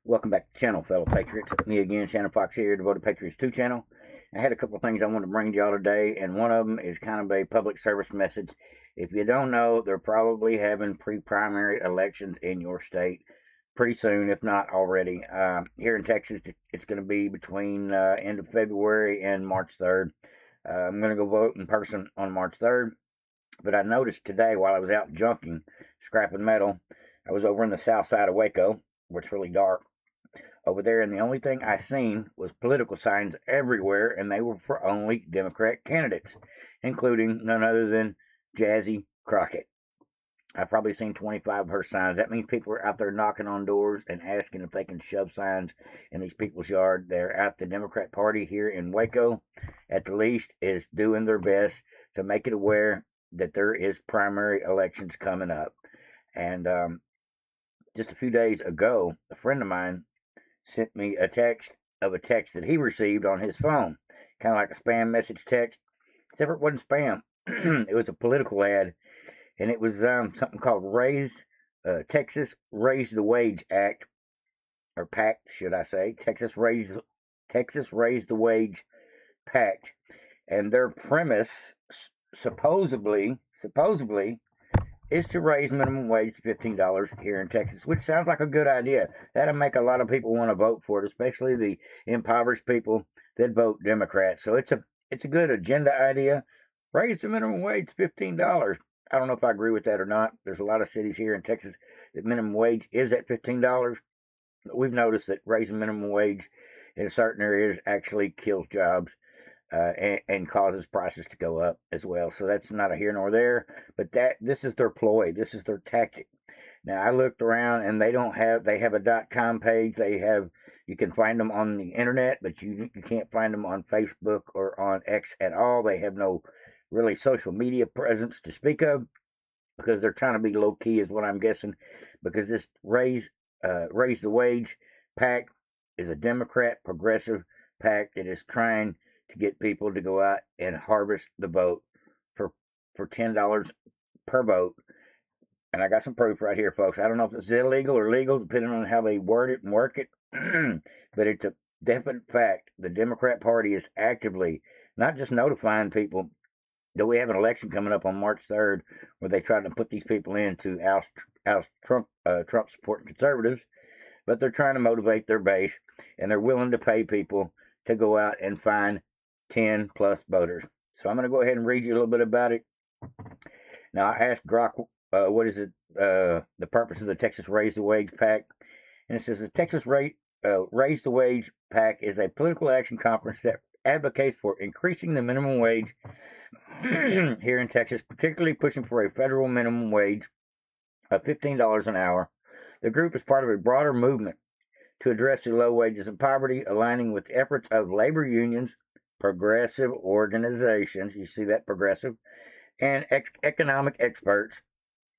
Welcome back to the channel, fellow patriots. Me again, Shannon Fox here, Devoted Patriots 2 channel. I had a couple of things I wanted to bring to y'all today, and one of them is kind of a public service message. If you don't know, they're probably having pre-primary elections in your state pretty soon, if not already. Here in Texas, it's going to be between end of February and March 3rd. I'm going to go vote in person on March 3rd, but I noticed today while I was out junking, scrapping metal, I was over in the south side of Waco, where it's really dark over there, and the only thing I seen was political signs everywhere, and they were for only Democrat candidates, including none other than Jazzy Crockett. I've probably seen 25 of her signs. That means people are out there knocking on doors and asking if they can shove signs in these people's yard. They're out. The Democrat Party here in Waco, at the least, is doing their best to make it aware that there is primary elections coming up. And just a few days ago, a friend of mine sent me a text that he received on his phone, kind of like a spam message text, except it wasn't spam. It was a political ad, and it was something called Texas Raise the Wage Act, or Pact, should I say? Texas Raise the Wage Pact, and their premise supposedly is to raise minimum wage to $15 here in Texas, which sounds like a good idea. That'll make a lot of people want to vote for it, especially the impoverished people that vote Democrat. So it's a good agenda idea. Raise the minimum wage to $15. I don't know if I agree with that or not. There's a lot of cities here in Texas that minimum wage is at $15. But we've noticed that raising minimum wage in certain areas actually kills jobs. And causes prices to go up as well. So that's not a here nor there, but this is their ploy. This is their tactic. Now, I looked around, and they have a .com page. You can find them on the internet, but you can't find them on Facebook or on X at all. They have no really social media presence to speak of, because they're trying to be low key, is what I'm guessing, because this raise the wage pact is a Democrat progressive pact that is trying to get people to go out and harvest the vote for $10 per vote. And I got some proof right here, folks. I don't know if it's illegal or legal, depending on how they word it and work it. But it's a definite fact. The Democrat Party is actively not just notifying people that we have an election coming up on March 3rd, where they try to put these people in to oust Trump supporting conservatives, but they're trying to motivate their base, and they're willing to pay people to go out and find 10 plus voters. So I'm going to go ahead and read you a little bit about it. Now, I asked Grok, what is it, the purpose of the Texas Raise the Wage Pact? And it says the Texas Raise the Wage Pact is a political action conference that advocates for increasing the minimum wage here in Texas, particularly pushing for a federal minimum wage of $15 an hour. The group is part of a broader movement to address the low wages and poverty, aligning with efforts of labor unions, progressive organizations, you see that, progressive, and economic experts,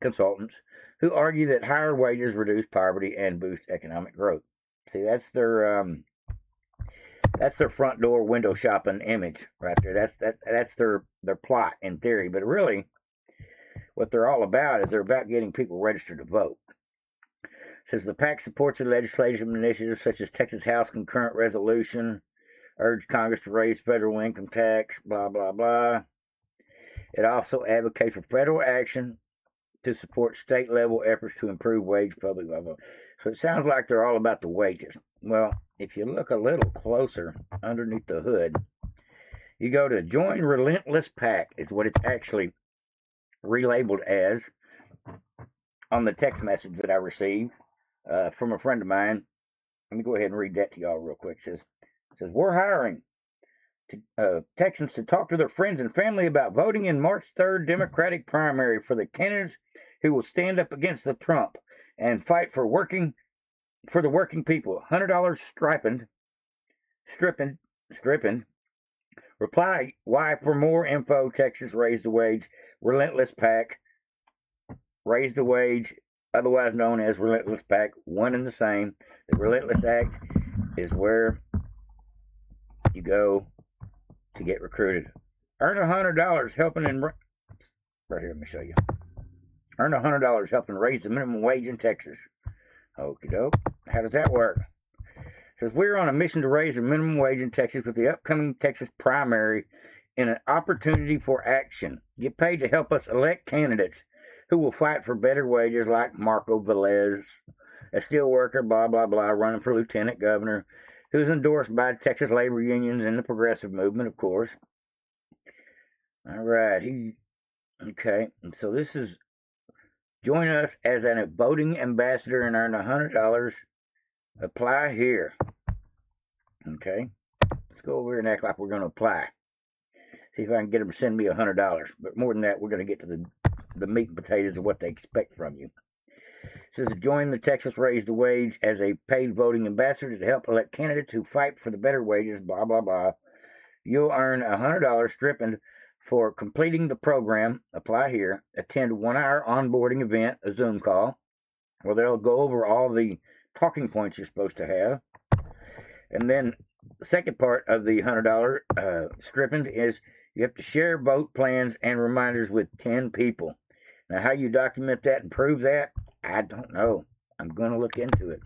consultants, who argue that higher wages reduce poverty and boost economic growth. See, that's their front door window shopping image right there. That's their plot in theory, but really, what they're all about is they're about getting people registered to vote. It says the PAC supports the legislative initiatives such as Texas House Concurrent Resolution, urge Congress to raise federal income tax, blah, blah, blah. It also advocates for federal action to support state-level efforts to improve wage public level. So it sounds like they're all about the wages. Well, if you look a little closer underneath the hood, you go to Join Relentless PAC, is what it's actually relabeled as on the text message that I received from a friend of mine. Let me go ahead and read that to y'all real quick. It says, we're hiring Texans to talk to their friends and family about voting in March 3rd Democratic primary for the candidates who will stand up against the Trump and fight for the working people. $100 stripping. Reply why for more info. Texas Raise the Wage, Relentless PAC, Raise the Wage, otherwise known as Relentless PAC, one and the same. The Relentless Act is where you go to get recruited. Earn $100 helping in right here. Let me show you. Earn $100 helping raise the minimum wage in Texas. Okie doke. How does that work? says, we're on a mission to raise the minimum wage in Texas with the upcoming Texas primary in an opportunity for action. Get paid to help us elect candidates who will fight for better wages, like Marco Velez, a steel worker, blah, blah, blah, running for lieutenant governor, who's endorsed by Texas labor unions and the progressive movement, of course. All right. Okay. And so this is, join us as a voting ambassador and earn $100. Apply here. Okay. Let's go over here and act like we're going to apply. See if I can get them to send me $100. But more than that, we're going to get to the meat and potatoes of what they expect from you. It says, join the Texas Raise the Wage as a paid voting ambassador to help elect candidates who fight for the better wages, blah, blah, blah. You'll earn $100 stipend for completing the program. Apply here. Attend a 1-hour onboarding event, a Zoom call, where they'll go over all the talking points you're supposed to have. And then the second part of the $100 stipend is you have to share vote plans and reminders with 10 people. Now, how you document that and prove that, I don't know. I'm going to look into it.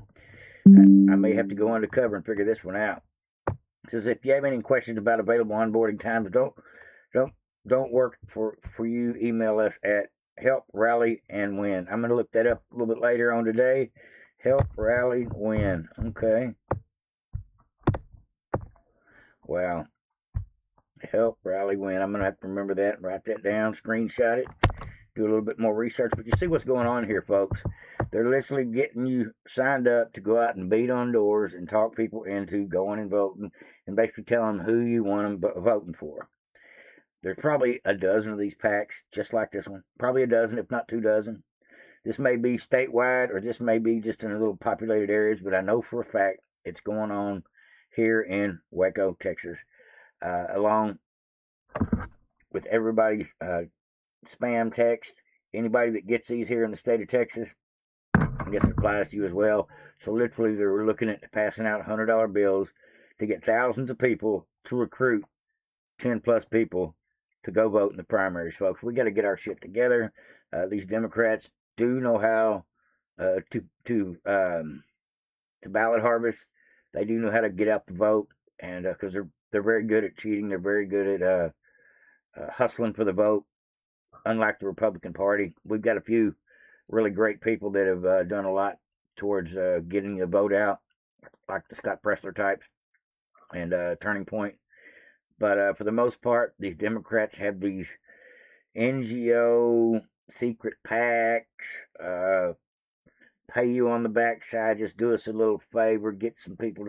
I may have to go undercover and figure this one out. It says, if you have any questions about available onboarding times, don't work for you, email us at Help Rally and Win. I'm going to look that up a little bit later on today. Help Rally Win. Okay. Wow. Help Rally Win. I'm going to have to remember that, write that down, screenshot it, do a little bit more research. But you see what's going on here, folks. They're literally getting you signed up to go out and beat on doors and talk people into going and voting and basically tell them who you want them voting for. There's probably a dozen of these packs just like this one. Probably a dozen, if not 2 dozen. This may be statewide or this may be just in a little populated areas, but I know for a fact it's going on here in Waco, Texas, along with everybody's spam text. Anybody that gets these here in the state of Texas, I guess it applies to you as well. So literally, they're looking at passing out $100 bills to get thousands of people to recruit 10 plus people to go vote in the primaries, folks. We got to get our shit together. These Democrats do know how to ballot harvest. They do know how to get out the vote, and because they're very good at cheating, they're very good at hustling for the vote. Unlike the Republican Party, we've got a few really great people that have done a lot towards getting the vote out, like the Scott Presler types and Turning Point. But for the most part, these Democrats have these NGO secret PACs, pay you on the backside, just do us a little favor, get some people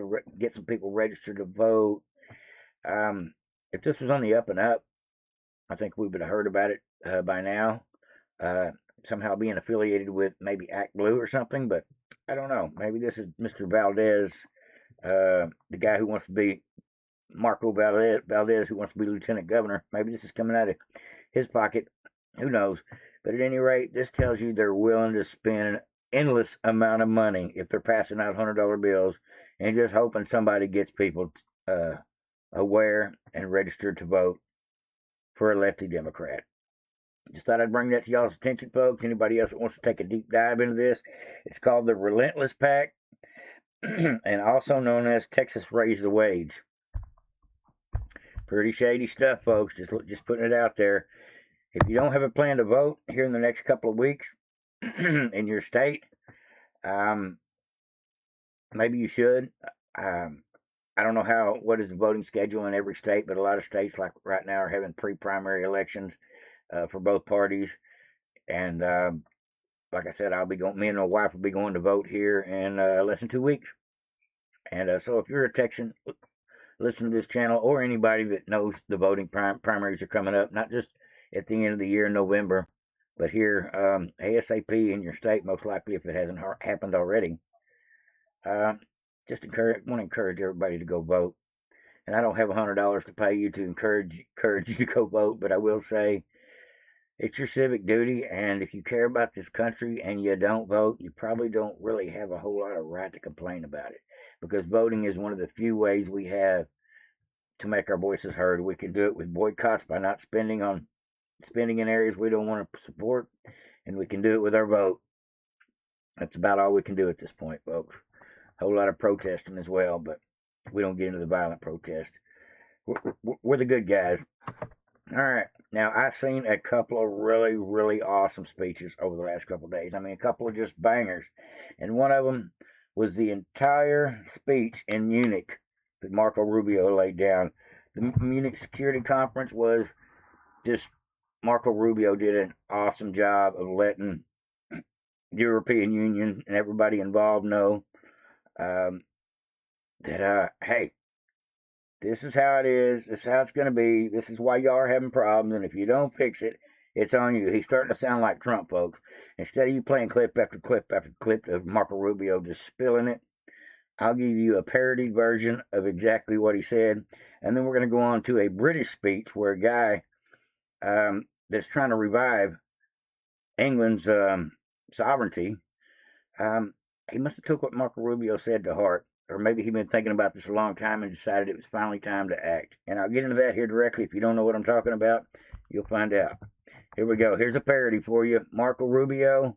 registered to vote. If this was on the up and up, I think we would have heard about it by now. Somehow being affiliated with maybe Act Blue or something, but I don't know. Maybe this is Mr. Valdez, the guy who wants to be Marco Valdez, who wants to be lieutenant governor. Maybe this is coming out of his pocket. Who knows? But at any rate, this tells you they're willing to spend an endless amount of money if they're passing out $100 bills and just hoping somebody gets people aware and registered to vote for a lefty Democrat. Just thought I'd bring that to y'all's attention, folks. Anybody else that wants to take a deep dive into this, it's called the Relentless PAC, and also known as Texas Raise the Wage. Pretty shady stuff, folks. Just putting it out there. If you don't have a plan to vote here in the next couple of weeks in your state, maybe you should. I don't know what is the voting schedule in every state, but a lot of states, like right now, are having pre-primary elections for both parties. And like I said, me and my wife will be going to vote here in less than 2 weeks. And so if you're a Texan, listen to this channel, or anybody that knows the voting primaries are coming up, not just at the end of the year in November, but here ASAP in your state, most likely if it hasn't happened already. Want to encourage everybody to go vote. And I don't have $100 to pay you to encourage you to go vote, but I will say it's your civic duty, and if you care about this country and you don't vote, you probably don't really have a whole lot of right to complain about it, because voting is one of the few ways we have to make our voices heard. We can do it with boycotts by not spending in areas we don't want to support, and we can do it with our vote. That's about all we can do at this point, folks. whole lot of protesting as well, but we don't get into the violent protest. We're the good guys. All right. Now, I've seen a couple of really, really awesome speeches over the last couple of days. I mean, a couple of just bangers. And one of them was the entire speech in Munich that Marco Rubio laid down. The Munich Security Conference was just, Marco Rubio did an awesome job of letting the European Union and everybody involved know that, hey, this is how it is. This is how it's going to be. This is why y'all are having problems. And if you don't fix it, it's on you. He's starting to sound like Trump, folks. Instead of you playing clip after clip after clip of Marco Rubio just spilling it, I'll give you a parodied version of exactly what he said. And then we're going to go on to a British speech where a guy that's trying to revive England's sovereignty, he must have took what Marco Rubio said to heart. Or maybe he'd been thinking about this a long time and decided it was finally time to act. And I'll get into that here directly. If you don't know what I'm talking about, you'll find out. Here we go. Here's a parody for you. Marco Rubio,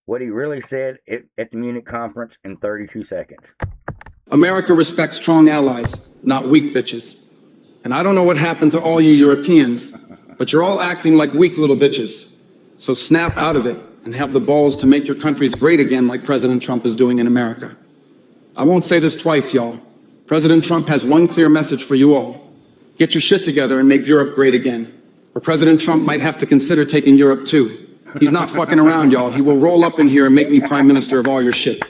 what he really said at the Munich conference in 32 seconds. America respects strong allies, not weak bitches. And I don't know what happened to all you Europeans, but you're all acting like weak little bitches. So snap out of it and have the balls to make your countries great again like President Trump is doing in America. I won't say this twice, y'all. President Trump has one clear message for you all. Get your shit together and make Europe great again. Or President Trump might have to consider taking Europe too. He's not fucking around, y'all. He will roll up in here and make me prime minister of all your shit.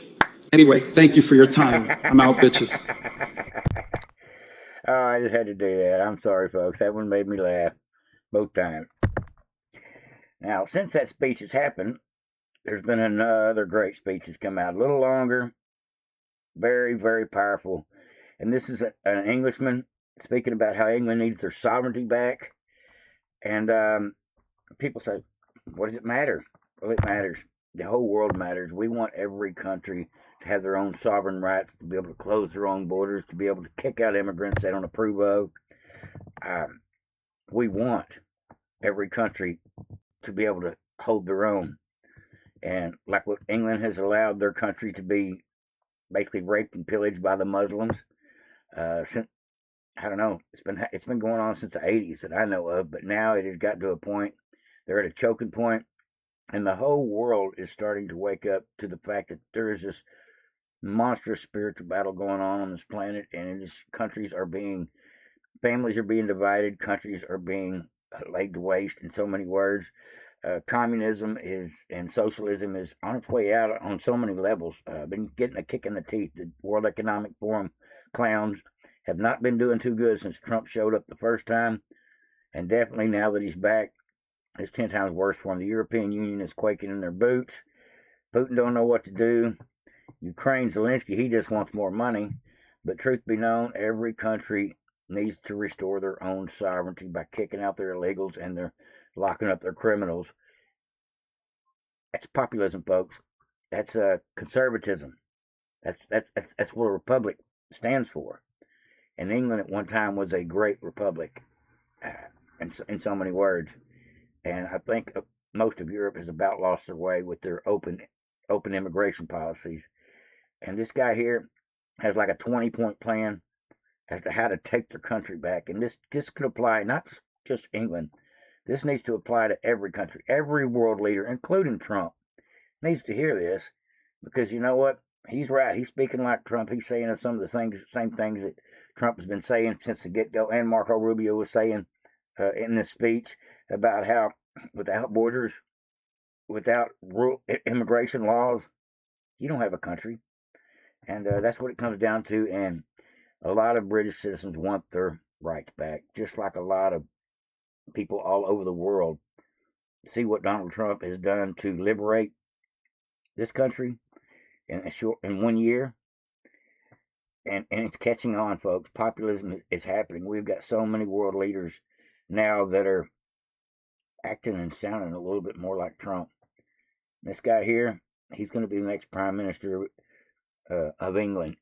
Anyway, thank you for your time. I'm out, bitches. Oh, I just had to do that. I'm sorry, folks. That one made me laugh both times. Now, since that speech has happened, there's been another great speech that's come out. A little longer. Very, very powerful. And this is an Englishman speaking about how England needs their sovereignty back. And people say, what does it matter? Well, it matters. The whole world matters. We want every country to have their own sovereign rights, to be able to close their own borders, to be able to kick out immigrants they don't approve of. We want every country to be able to hold their own. And like what England has allowed their country to be basically raped and pillaged by the Muslims. Since, I don't know, it's been going on since the 80s that I know of, but now it has got to a point, they're at a choking point, and the whole world is starting to wake up to the fact that there is this monstrous spiritual battle going on this planet, and families are being divided, countries are being laid to waste in so many words. Communism and socialism is on its way out on so many levels. Been getting a kick in the teeth. The World Economic Forum clowns have not been doing too good since Trump showed up the first time. And definitely now that he's back, it's 10 times worse for him. The European Union is quaking in their boots. Putin don't know what to do. Ukraine, Zelensky, he just wants more money. But truth be known, every country needs to restore their own sovereignty by kicking out their illegals and they're locking up their criminals. That's populism, folks. That's conservatism. That's what a republic stands for. And England at one time was a great republic, in so many words. And I think most of Europe has about lost their way with their open immigration policies. And this guy here has like a 20-point plan as to how to take their country back. And this could apply not just England. This needs to apply to every country. Every world leader, including Trump, needs to hear this, because you know what? He's right. He's speaking like Trump. He's saying some of the same things that Trump has been saying since the get-go, and Marco Rubio was saying in this speech about how without borders, without immigration laws, you don't have a country. And that's what it comes down to. And a lot of British citizens want their rights back, just like a lot of people all over the world see what Donald Trump has done to liberate this country in 1 year. And it's catching on, folks. Populism is happening. We've got so many world leaders now that are acting and sounding a little bit more like Trump. This guy here, he's going to be the next prime minister of England.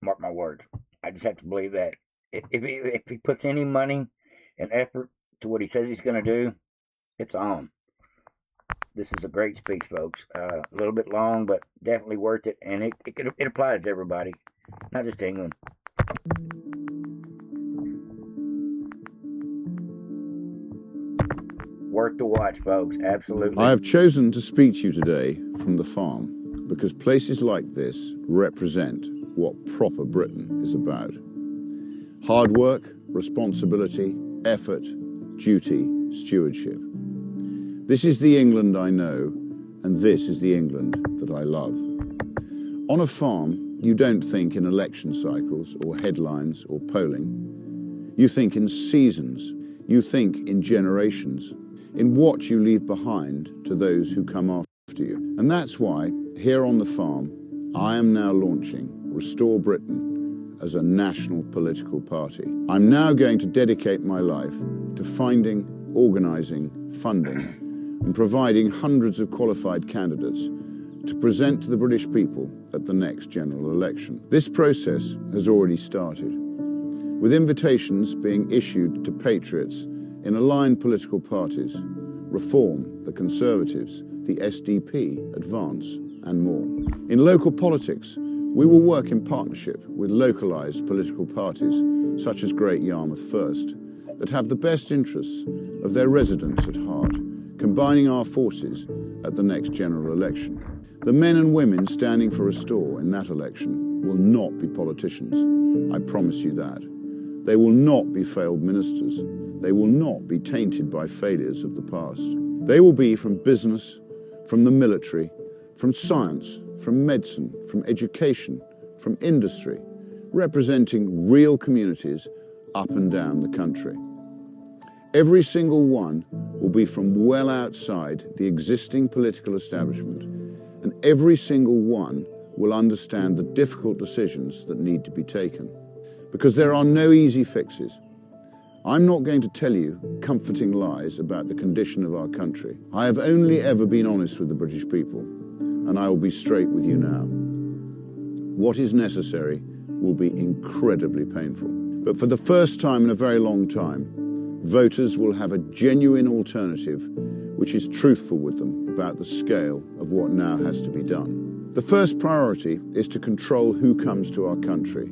Mark my words. I just have to believe that. If he puts any money and effort to what he says he's going to do, it's on. This is a great speech, folks. A little bit long, but definitely worth it, and it applies to everybody, not just England. Worth the watch, folks. Absolutely. I have chosen to speak to you today from the farm because places like this represent what proper Britain is about. Hard work, responsibility, effort, duty, stewardship. This is the England I know, and this is the England that I love. On a farm, you don't think in election cycles or headlines or polling. You think in seasons. You think in generations, in what you leave behind to those who come after you. And that's why, here on the farm, I am now launching Restore Britain as a national political party. I'm now going to dedicate my life to finding, organising, funding, and providing hundreds of qualified candidates to present to the British people at the next general election. This process has already started, with invitations being issued to patriots in aligned political parties, Reform, the Conservatives, the SDP, Advance, and more. In local politics, we will work in partnership with localised political parties, such as Great Yarmouth First, that have the best interests of their residents at heart, combining our forces at the next general election. The men and women standing for Restore in that election will not be politicians. I promise you that. They will not be failed ministers. They will not be tainted by failures of the past. They will be from business, from the military, from science, from medicine, from education, from industry, representing real communities up and down the country. Every single one will be from well outside the existing political establishment, and every single one will understand the difficult decisions that need to be taken. Because there are no easy fixes. I'm not going to tell you comforting lies about the condition of our country. I have only ever been honest with the British people, and I will be straight with you now. What is necessary will be incredibly painful. But for the first time in a very long time, voters will have a genuine alternative which is truthful with them about the scale of what now has to be done. The first priority is to control who comes to our country,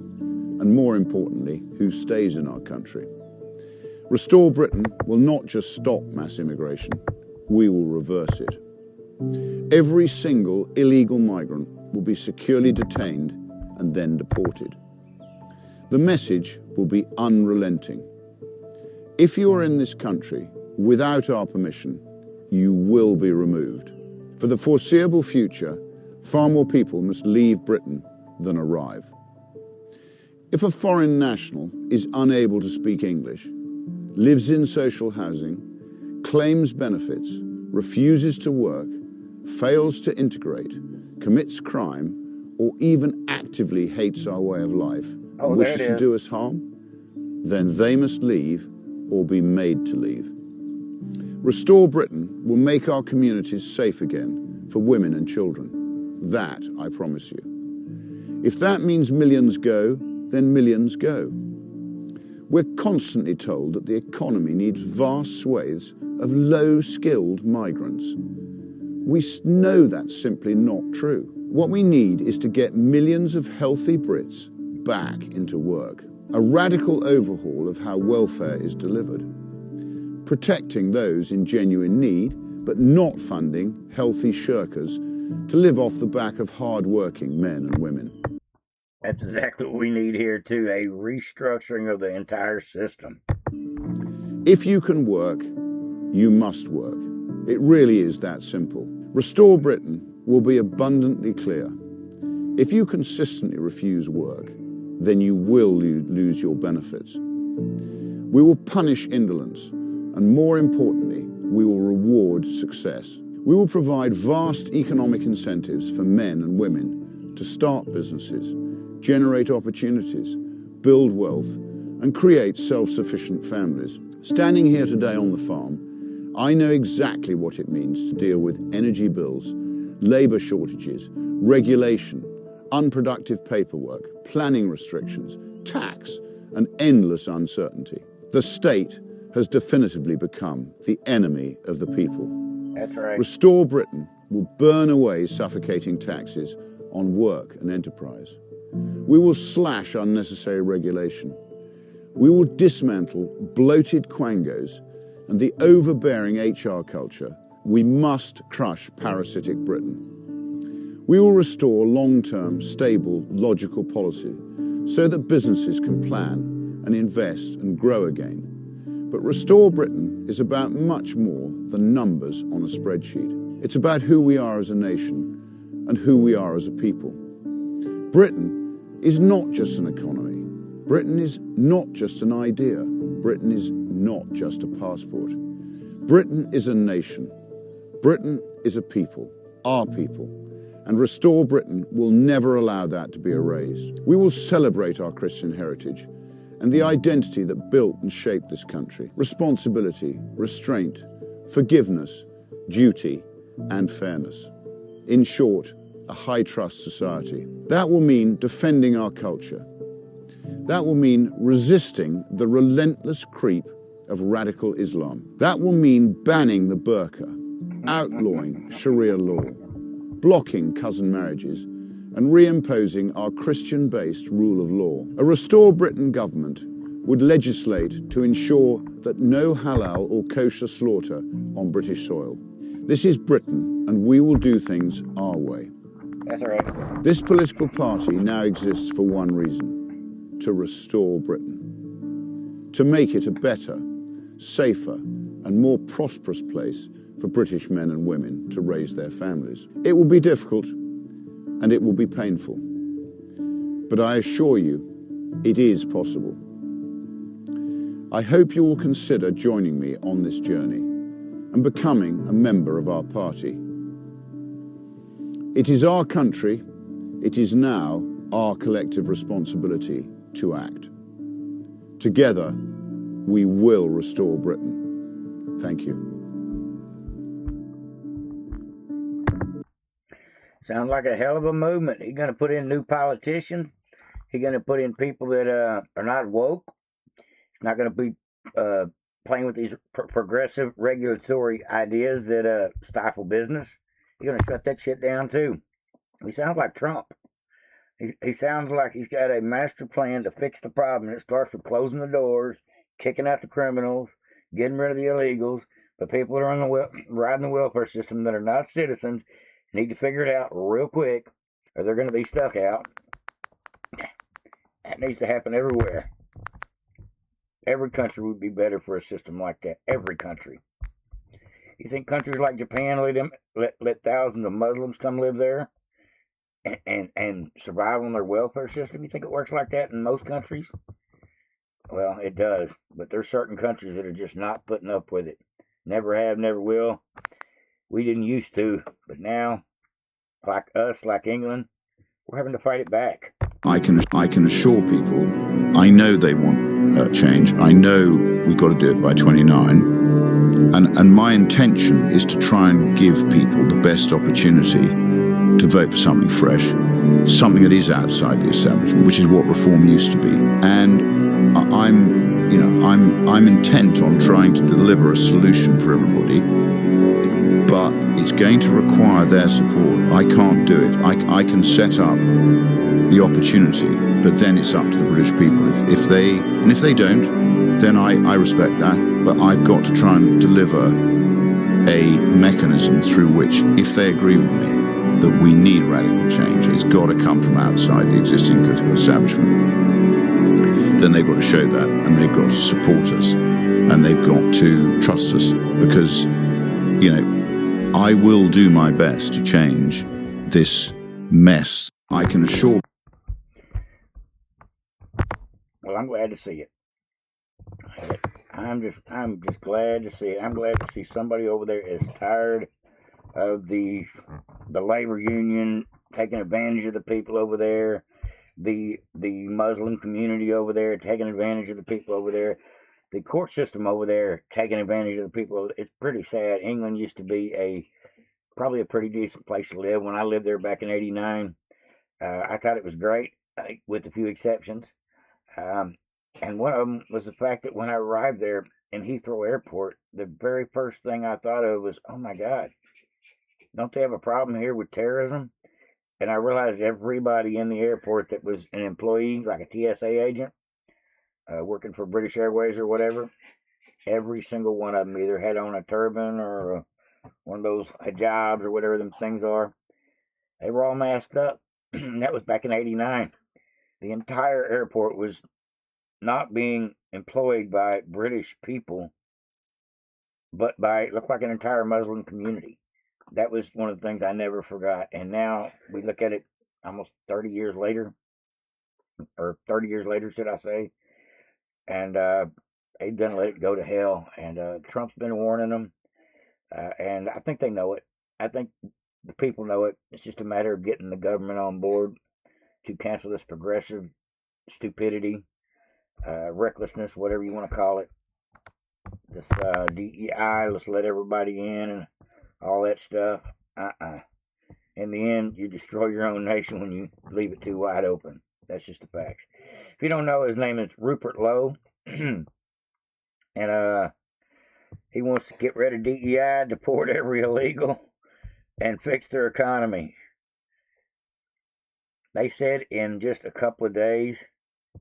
and more importantly, who stays in our country. Restore Britain will not just stop mass immigration, we will reverse it. Every single illegal migrant will be securely detained and then deported. The message will be unrelenting. If you are in this country without our permission, you will be removed. For the foreseeable future, far more people must leave Britain than arrive. If a foreign national is unable to speak English, lives in social housing, claims benefits, refuses to work, fails to integrate, commits crime, or even actively hates our way of life, and wishes to do us harm, then they must leave or be made to leave. Restore Britain will make our communities safe again for women and children. That I promise you. If that means millions go, then millions go. We're constantly told that the economy needs vast swathes of low-skilled migrants. We know that's simply not true. What we need is to get millions of healthy Brits back into work. A radical overhaul of how welfare is delivered. Protecting those in genuine need, but not funding healthy shirkers to live off the back of hard-working men and women. That's exactly what we need here too, a restructuring of the entire system. If you can work, you must work. It really is that simple. Restore Britain will be abundantly clear. If you consistently refuse work, then you will lose your benefits. We will punish indolence, and more importantly, we will reward success. We will provide vast economic incentives for men and women to start businesses, generate opportunities, build wealth, and create self-sufficient families. Standing here today on the farm, I know exactly what it means to deal with energy bills, labour shortages, regulation, unproductive paperwork, planning restrictions, tax, and endless uncertainty. The state has definitively become the enemy of the people. That's right. Restore Britain will burn away suffocating taxes on work and enterprise. We will slash unnecessary regulation. We will dismantle bloated quangos and the overbearing HR culture. We must crush parasitic Britain. We will restore long-term, stable, logical policy so that businesses can plan and invest and grow again. But Restore Britain is about much more than numbers on a spreadsheet. It's about who we are as a nation and who we are as a people. Britain is not just an economy. Britain is not just an idea. Britain is not just a passport. Britain is a nation. Britain is a people, our people. And Restore Britain will never allow that to be erased. We will celebrate our Christian heritage and the identity that built and shaped this country. Responsibility, restraint, forgiveness, duty, and fairness. In short, a high-trust society. That will mean defending our culture. That will mean resisting the relentless creep of radical Islam. That will mean banning the burqa, outlawing Sharia law, blocking cousin marriages, and reimposing our Christian-based rule of law. A Restore Britain government would legislate to ensure that no halal or kosher slaughter on British soil. This is Britain, and we will do things our way. That's right. This political party now exists for one reason: to restore Britain, to make it a better, safer, and more prosperous place for British men and women to raise their families. It will be difficult, and it will be painful. But I assure you, it is possible. I hope you will consider joining me on this journey and becoming a member of our party. It is our country, it is now our collective responsibility to act. Together, we will restore Britain. Thank you. Sounds like a hell of a movement. He's going to put in new politicians. He's going to put in people that are not woke. He's not going to be playing with these progressive regulatory ideas that stifle business. He's going to shut that shit down too. He sounds like Trump. He sounds like he's got a master plan to fix the problem. It starts with closing the doors, kicking out the criminals, getting rid of the illegals. The people that are on riding the welfare system that are not citizens need to figure it out real quick, or they're going to be stuck out. That needs to happen everywhere. Every country would be better for a system like that. Every country. You think countries like Japan let thousands of Muslims come live there and survive on their welfare system? You think it works like that in most countries? Well, it does. But there's certain countries that are just not putting up with it. Never have, never will. We didn't used to, but now, like us, like England, we're having to fight it back. I can assure people, I know they want change. I know we've got to do it by 29. And my intention is to try and give people the best opportunity to vote for something fresh, something that is outside the establishment, which is what reform used to be. And I'm intent on trying to deliver a solution for everybody, but it's going to require their support. I can't do it. I can set up the opportunity, but then it's up to the British people. If they don't, then I respect that, but I've got to try and deliver a mechanism through which, if they agree with me that we need radical change, it's got to come from outside the existing political establishment, then they've got to show that, and they've got to support us, and they've got to trust us, because, I will do my best to change this mess. I can assure. Well, I'm glad to see it. I'm just glad to see it. I'm glad to see somebody over there is tired of the labor union taking advantage of the people over there, the Muslim community over there taking advantage of the people over there, the court system over there taking advantage of the people. It's pretty sad. England used to be probably a pretty decent place to live. When I lived there back in '89, I thought it was great, with a few exceptions. And one of them was the fact that when I arrived there, in Heathrow Airport, the very first thing I thought of was, oh my God, don't they have a problem here with terrorism? And I realized everybody in the airport that was an employee, like a TSA agent, working for British Airways or whatever, every single one of them either had on a turban or one of those hijabs or whatever them things are. They were all masked up. That was back in '89. The entire airport was not being employed by British people, but by, looked like an entire Muslim community. That was one of the things I never forgot. And now we look at it almost 30 years later, or 30 years later, should I say, and they've done let it go to hell. And Trump's been warning them, and I think they know it. I think the people know it. It's just a matter of getting the government on board to cancel this progressive stupidity, recklessness, whatever you want to call it. This DEI, let's let everybody in and all that stuff. In the end, you destroy your own nation when you leave it too wide open. That's just the facts. If you don't know, his name is Rupert Lowe. And he wants to get rid of DEI, deport every illegal, and fix their economy. They said in just a couple of days,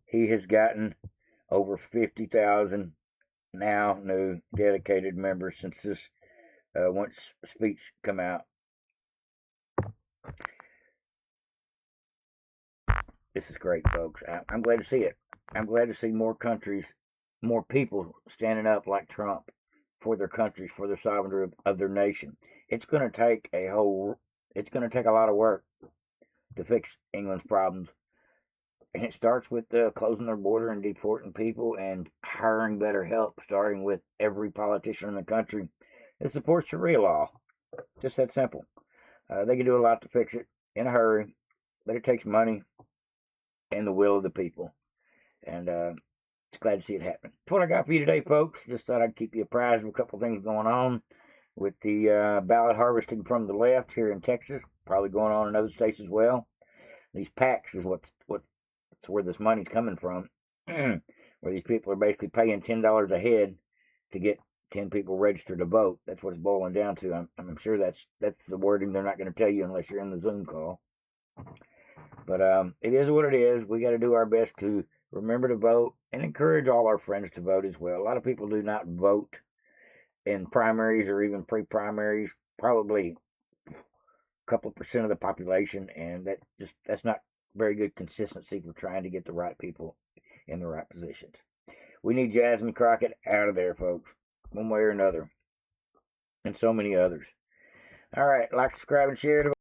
he has gotten over 50,000 now new dedicated members since this once speech come out. This is great, folks. I'm glad to see it. I'm glad to see more countries, more people standing up like Trump for their countries, for their sovereignty of their nation. It's going to take a lot of work to fix England's problems. And it starts with closing their border and deporting people and hiring better help, starting with every politician in the country that supports Sharia law. Just that simple. They can do a lot to fix it in a hurry, but it takes money and the will of the people. And it's glad to see it happen. That's what I got for you today, folks. Just thought I'd keep you apprised of a couple of things going on with the ballot harvesting from the left here in Texas, probably going on in other states as well. These PACs is what's where this money's coming from, where these people are basically paying $10 a head to get 10 people registered to vote. That's what it's boiling down to. I'm sure that's the wording they're not going to tell you unless you're in the Zoom call. But it is what it is. We got to do our best to remember to vote and encourage all our friends to vote as well. A lot of people do not vote in primaries or even pre-primaries, probably a couple % of the population, and that's not very good consistency for trying to get the right people in the right positions. We need Jasmine Crockett out of there, folks, one way or another, and so many others. All right, like, subscribe, and share.